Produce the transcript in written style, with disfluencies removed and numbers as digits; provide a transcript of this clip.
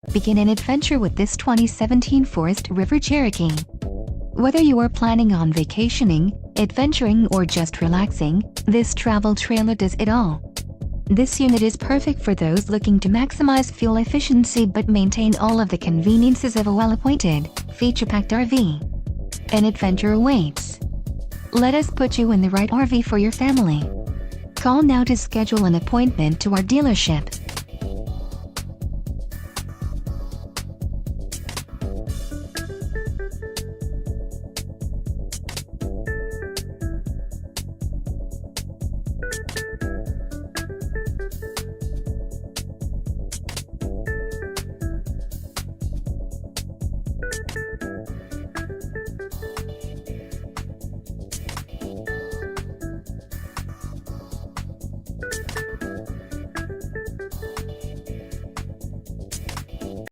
Begin an adventure with this 2017 Forest River Cherokee. Whether you are planning on vacationing, adventuring, or just relaxing, this travel trailer does it all. This unit is perfect for those looking to maximize fuel efficiency but maintain all of the conveniences of a well-appointed, feature-packed RV. An adventure awaits. Let us put you in the right RV for your family. Call now to schedule an appointment to our dealership.